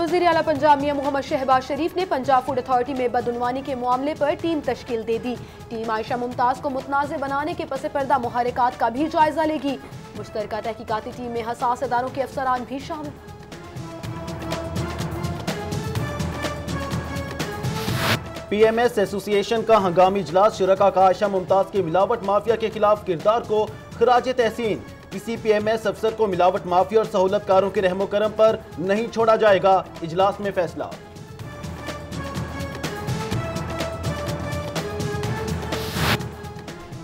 वज़ीर आला पंजाब मियां मोहम्मद शहबाज शरीफ ने पंजाब फूड अथॉरिटी में बदउनवानी के मामले पर टीम तश्कील दे दी। टीम आयशा मुमताज को मुतनाज़ बनाने के पस पर्दा मुहारिकात का भी जायजा लेगी। मुश्तरका तहकीकाती टीम में हसास इदारों के अफसरान भी शामिल। PMS एसोसिएशन का हंगामी इजलास शुरका का आयशा मुमताज के मिलावट माफिया के खिलाफ किरदार को खराज तहसीन। किसी PMS अफसर को मिलावट माफिया और सहूलतकारों के रहमो करम पर नहीं छोड़ा जाएगा, इजलास में फैसला।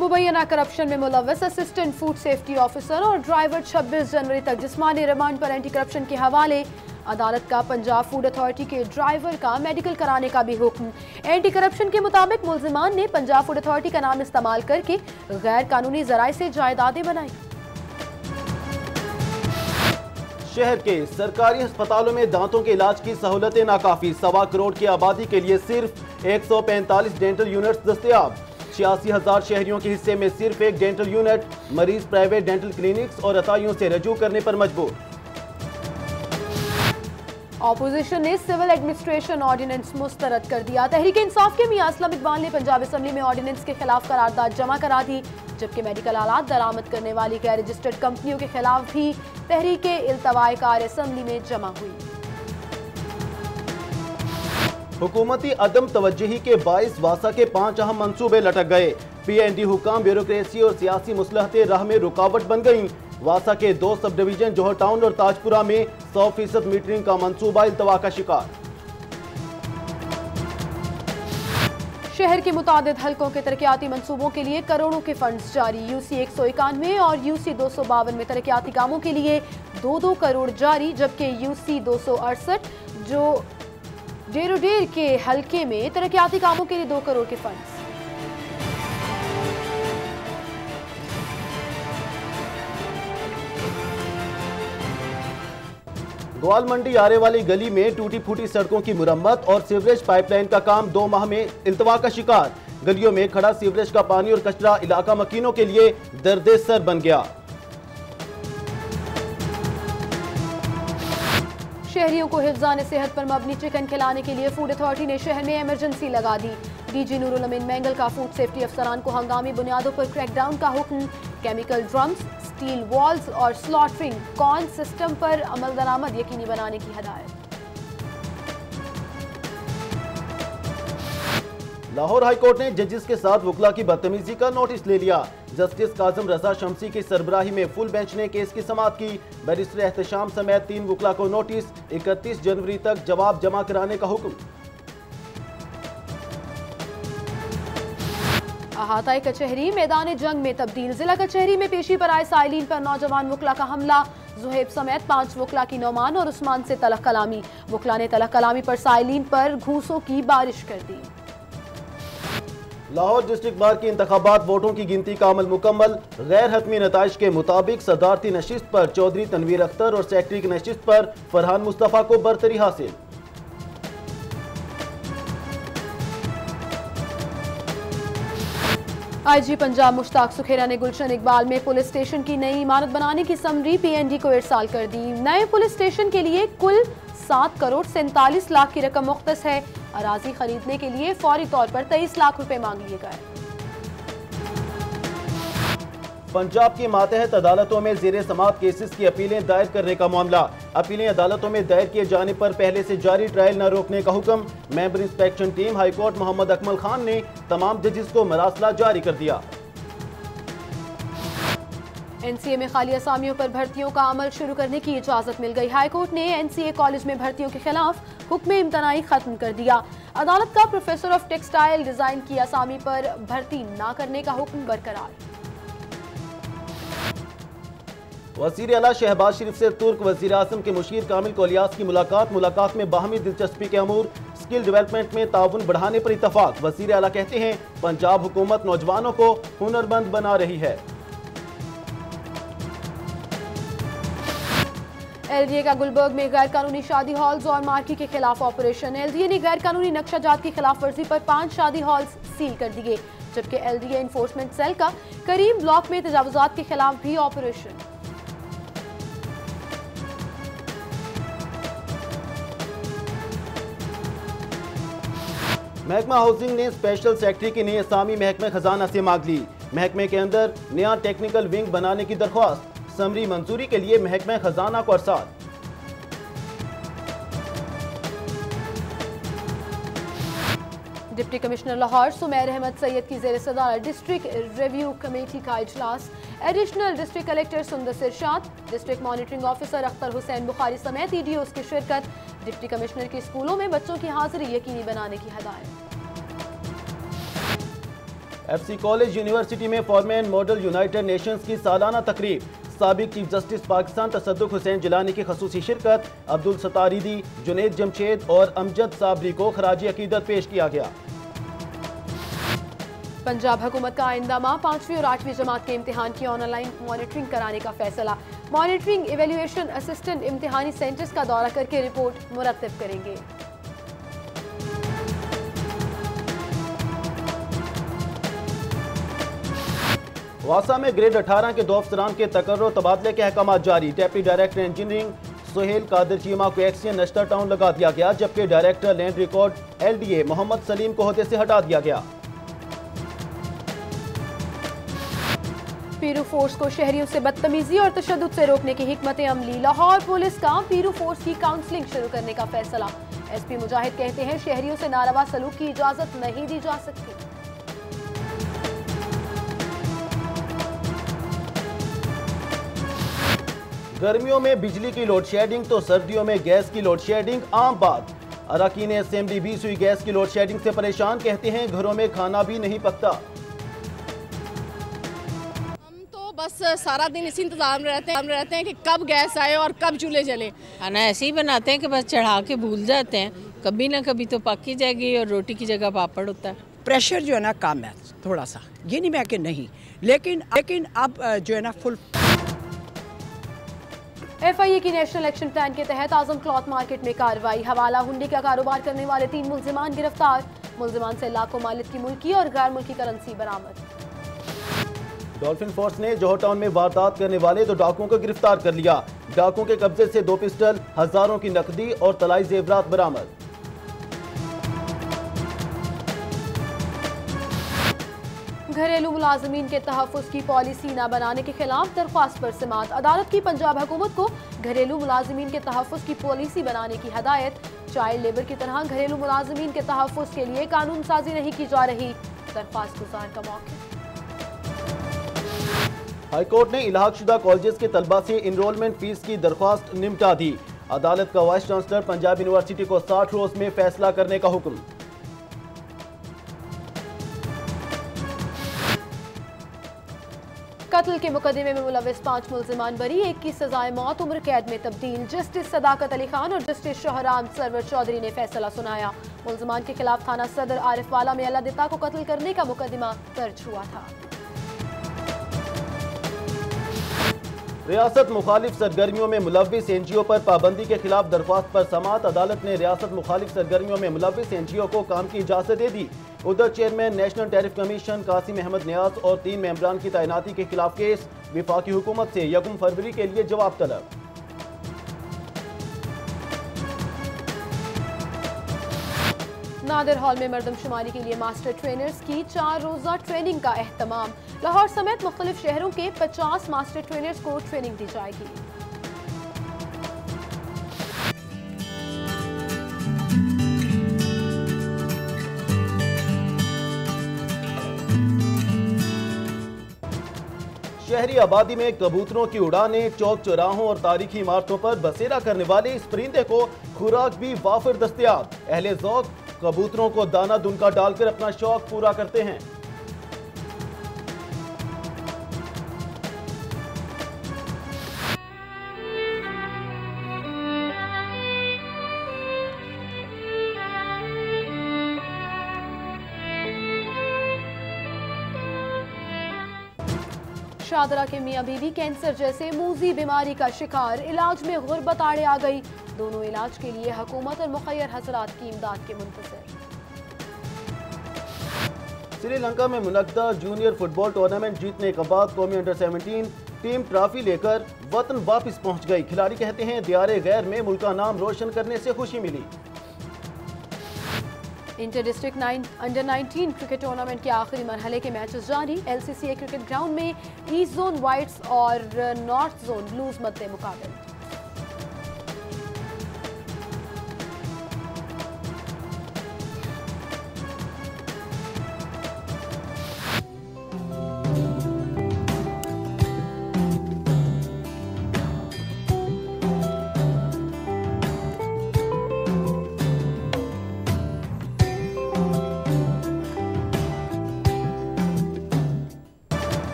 मुबैना करप्शन में मुलव्वस असिस्टेंट फूड सेफ्टी ऑफिसर और ड्राइवर 26 जनवरी तक जिस्मानी रिमांड पर एंटी करप्शन के हवाले। अदालत का पंजाब फूड अथॉरिटी के ड्राइवर का मेडिकल कराने का भी हुक्म। एंटी करप्शन के मुताबिक मुल्जिमान ने पंजाब फूड अथॉरिटी का नाम इस्तेमाल करके गैर कानूनी जराए से जायदादें बनाई। शहर के सरकारी अस्पतालों में दांतों के इलाज की सहूलतें नाकाफी। 1.25 करोड़ की आबादी के लिए सिर्फ 145 डेंटल यूनिट्स दस्तयाब। 86,000 शहरियों के हिस्से में सिर्फ एक डेंटल यूनिट। मरीज प्राइवेट डेंटल क्लिनिक्स और अताइयों से रजू करने पर मजबूर। ऑपोजिशन ने सिविल एडमिनिस्ट्रेशन ऑर्डिनेंस मुस्तरद कर दिया। तहरीक इंसाफ के मियां असलम इकबाल ने पंजाब असम्बली में ऑर्डिनेंस के खिलाफ करारदाद जमा करा दी, जबकि मेडिकल आलात दरामद करने वाली गैर रजिस्टर्ड कंपनियों के खिलाफ भी तहरीक इल्तवाए कार असम्बली में जमा हुई। हुकूमती अदम तवज्जुही के बाइस वासा के 5 अहम मंसूबे लटक गए। PND हुकाम ब्यूरोक्रेसी और सियासी मुसलहतें राह में रुकावट बन गईं। वासा के 2 सब डिवीजन जोहर टाउन और ताजपुरा में 100% मीटरिंग का मंसूबा इल्तवा का शिकार। शहर के मुतादिद हलकों के तरक्याती मंसूबों के लिए करोड़ों के फंड्स जारी। UC 191 और UC 252 में तरक्याती कामों के लिए 2-2 करोड़ जारी, जबकि UC 268 जो डेरोडेर के हलके में तरक्याती कामों के लिए 2 करोड़ के फंड्स। ग्वाल मंडी आरे वाली गली में टूटी फूटी सड़कों की मुरम्मत और सीवरेज पाइपलाइन का काम 2 माह में इल्तवा का शिकार। गलियों में खड़ा सीवरेज का पानी और कचरा इलाका मकीनों के लिए दर्दे सर बन गया। शहरियों को हिफ्ज़ान सेहत पर मबनी चिकन खिलाने के लिए फूड अथॉरिटी ने शहर में इमरजेंसी लगा दी। DG नूरुल अमीन मैंगल का फूड सेफ्टी अफसरान को हंगामी बुनियादों पर क्रैकडाउन का हुक्म। केमिकल ड्रम्स, स्टील वॉल्स और स्लॉटरिंग कॉन सिस्टम पर अमल दरामद यकीनी बनाने की हदायत। लाहौर हाईकोर्ट ने जजेस के साथ वकला की बदतमीजी का नोटिस ले लिया। जस्टिस काजिम रजा शमसी की सरबराही में फुल बेंच ने केस की समाअत की। बैरिस्टर एहतशाम समेत 3 वकला को नोटिस 31 जनवरी तक जवाब जमा कराने का हुक्म। अहाताई कचहरी मैदान जंग में तब्दील। जिला कचहरी में पेशी पर आए साइलिन पर नौजवान वकला का हमला। जुहेब समेत 5 वकला की नौमान और उस्मान से तलख कलामी। वकला ने तलख कलामी पर साइलिन पर घूसों की बारिश कर दी। लाहौर डिस्ट्रिक्ट बार की इंतखाबात वोटों की गिनती का अमल मुकम्मल। गैर हतमी नताइज के मुताबिक सदारती नशिस्त पर चौधरी तनवीर अख्तर और सेक्रेटरी की नशिस्त पर फरहान मुस्तफ़ा को बरतरी हासिल। IG पंजाब मुश्ताक सुखेरा ने गुलशन इकबाल में पुलिस स्टेशन की नई इमारत बनाने की समरी PND को इरसाल कर दी। नए पुलिस स्टेशन के लिए कुल 7 करोड़ 47 लाख की रकम मुख्तस है। अराजी खरीदने के लिए फौरी तौर पर 23 लाख रुपए मांग लिए गए। पंजाब की मातहत अदालतों में ज़ेरे समाअत केसेस की अपीलें दायर करने का मामला। अपीलें अदालतों में दायर किए जाने पर पहले से जारी ट्रायल न रोकने का हुक्म। Member inspection team high court Mohammad Akmal Khan ने तमाम जजेस को मरासला जारी कर दिया। NCA में खाली असामियों पर भर्तियों का अमल शुरू करने की इजाजत मिल गई। हाईकोर्ट ने NCA कॉलेज में भर्तियों के खिलाफ हुक्म इम्तनाई खत्म कर दिया। अदालत का प्रोफेसर ऑफ टेक्सटाइल डिजाइन की असामी पर भर्ती न करने का हुक्म बरकरार। वज़ीर आला शहबाज शरीफ से तुर्क वज़ीर आज़म के मुशीर कामिल कोलियास की मुलाकात में बाहमी दिलचस्पी के अमूर स्किल डेवलपमेंट में ताउन बढ़ाने पर इत्तफाक। वज़ीर आला कहते हैं पंजाब हुकूमत नौजवानों को हुनरमंद बना रही है। LDA का गुलबर्ग में गैर कानूनी शादी हॉल्स और मार्की के खिलाफ ऑपरेशन। LDA ने गैर कानूनी नक्शाजात की खिलाफ वर्जी पर 5 शादी हॉल्स सील कर दिए, जबकि LDA इन्फोर्समेंट सेल का करीम ब्लॉक में तजावुजात के खिलाफ भी ऑपरेशन। महकमा हाउसिंग ने स्पेशल सेक्रेटरी की नई असामी महकमे खजाना से मांग ली। महकमे के अंदर नया टेक्निकल विंग बनाने की दरख्वास्त, समरी मंजूरी के लिए महकमा खजाना को अरसाल। डिप्टी कमिश्नर लाहौर सुमैर अहमद सैयद की ज़ेर सदारत डिस्ट्रिक्ट रिव्यू कमेटी का इजलास। Additional district collector Sundar Irshad, district monitoring officer Akhtar Hussain Bukhari समेत EDOs की शिरकत। डिप्टी कमिश्नर की स्कूलों में बच्चों की हाजिरी यकीनी बनाने की हदायत। FC कॉलेज यूनिवर्सिटी में फॉरमैन मॉडल यूनाइटेड नेशंस की सालाना तकरीब। साबिक चीफ जस्टिस पाकिस्तान तसद्दुक हुसैन जिलानी की खसूसी शिरकत। अब्दुल सत्तारीदी, जुनैद जमशेद और अमजद साबरी को खराजी अकीदत पेश किया गया। पंजाब हुकूमत का आइंदा माह 5वीं और 8वीं जमात के इम्तिहान की ऑनलाइन मॉनिटरिंग कराने का फैसला। मॉनिटरिंग इवेल्युएशन असिस्टेंट इम्तिहानी सेंटर्स का दौरा करके रिपोर्ट मुरत्तिब करेंगे। वासा में ग्रेड 18 के 2 अफसरान के तकर्रो तबादले के अहकाम जारी। Deputy director engineering Sohail Qadir Cheema को एक्सियन नश्तर टाउन लगा दिया गया, जबकि director land record LDA Mohammad Saleem को ओहदे से हटा दिया गया। पीरू फोर्स को शहरियों से बदतमीजी और तशद्दुद से रोकने की हिकमत अमली। लाहौर पुलिस का पीरू फोर्स की काउंसलिंग शुरू करने का फैसला। SP मुजाहिद कहते हैं शहरियों से नारवा सलूक की इजाजत नहीं दी जा सकती। गर्मियों में बिजली की लोड शेडिंग तो सर्दियों में गैस की लोड शेडिंग आम बात। अरकान असेंबली 20 हुई गैस की लोड शेडिंग से परेशान, कहते हैं घरों में खाना भी नहीं पकता। हम तो बस सारा दिन इसी इंतजार में रहते हैं कि कब गैस आए और कब चूल्हे जले। खाना ऐसे ही बनाते हैं कि बस चढ़ा के भूल जाते हैं, कभी ना कभी तो पक ही जाएगी और रोटी की जगह पापड़ होता है। प्रेशर जो है ना कम है थोड़ा सा, ये नहीं मैं कि नहीं, लेकिन अब जो है ना फुल। FIA की नेशनल एक्शन प्लान के तहत आजम क्लॉथ मार्केट में कार्रवाई। हवाला हुंडी का कारोबार करने वाले 3 मुल्जिमान गिरफ्तार। मुल्जिमान से लाखों मालिक की मुल्की और गैर मुल्की करेंसी बरामद। डॉल्फिन फोर्स ने जोहर टाउन में वारदात करने वाले 2 डाकुओं को गिरफ्तार कर लिया। डाकुओं के कब्जे से 2 पिस्टल, हजारों की नकदी और तलाई जेवरात बरामद। घरेलू मुलाजमीन के तहफ़्फ़ुज़ की पॉलिसी न बनाने के खिलाफ दरख्वास्त पर समाअत। अदालत की पंजाब हुकूमत को घरेलू मुलाजमीन के तहफ़्फ़ुज़ की पॉलिसी बनाने की हदायत। चाइल्ड लेबर की तरह घरेलू मुलाजमीन के तहफ़्फ़ुज़ के लिए कानून साजी नहीं की जा रही, दरख्वास्त गुजार का मौका। हाईकोर्ट ने इलाहाकशुदा कॉलेजेस के तलबा से इनरोलमेंट फीस की दरख्वास्त निपटा दी। अदालत का वाइस चांसलर पंजाब यूनिवर्सिटी को 60 रोज में फैसला करने का हुक्म। कत्ल के मुकदमे में मुलविस 5 मुल्जिमान बरी, 1 की सजाए मौत उम्र कैद में तब्दील। जस्टिस सदाकत अली खान और जस्टिस शहराम सरवर चौधरी ने फैसला सुनाया। मुल्जिमान के खिलाफ थाना सदर आरिफ वाला में अल्लादिता को कत्ल करने का मुकदमा दर्ज हुआ था। रियासत मुखालिफ सरगर्मियों में मुलविस NGO पर पाबंदी के खिलाफ दरख्वास्त पर समाअत। अदालत ने रियासत मुखालिफ सरगर्मियों में मुलविस NGO को काम की इजाजत दे दी। उधर chairman national tariff commission Qasim Ahmed Niaz और 3 मेंबरान की तैनाती के खिलाफ केस। विफाकी हुकूमत से 1 फरवरी के लिए जवाब तलब। नादिर हॉल में मर्दमशुमारी के लिए मास्टर ट्रेनर्स की 4 रोज़ा ट्रेनिंग का एहतमाम। लाहौर समेत मुख्तलिफ शहरों के 50 मास्टर ट्रेनर्स को ट्रेनिंग दी जाएगी। शहरी आबादी में कबूतरों की उड़ानें, चौक चौराहों और तारीखी इमारतों पर बसेरा करने वाले इस परिंदे को खुराक भी वाफिर दस्तयाब। अहले ज़ौक़ कबूतरों को दाना दुनका डालकर अपना शौक पूरा करते हैं। शादरा के मियां बीवी कैंसर जैसे मूजी बीमारी का शिकार, इलाज में गुर्बत आड़े आ गई। दोनों इलाज के लिए हुकूमत और मुखय्यर हजरात की इमदाद के मुंतज़िर। श्रीलंका में मुनक्दा जूनियर फुटबॉल टूर्नामेंट जीतने के बाद कौमी अंडर 17 टीम ट्रॉफी लेकर वतन वापस पहुंच गई। खिलाड़ी कहते हैं दियारे गैर में मुल्क का नाम रोशन करने से खुशी मिली। Inter district under 19 cricket tournament के आखिरी मरहले के मैचेस जारी। LCCA क्रिकेट ग्राउंड में ईस्ट जोन वाइट्स और नॉर्थ जोन ब्लूज मद्दे मुकाबले।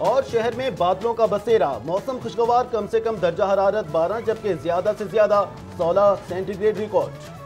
और शहर में बादलों का बसेरा, मौसम खुशगवार, कम से कम दर्जा हरारत 12 जबकि ज्यादा से ज्यादा 16 सेंटीग्रेड रिकॉर्ड।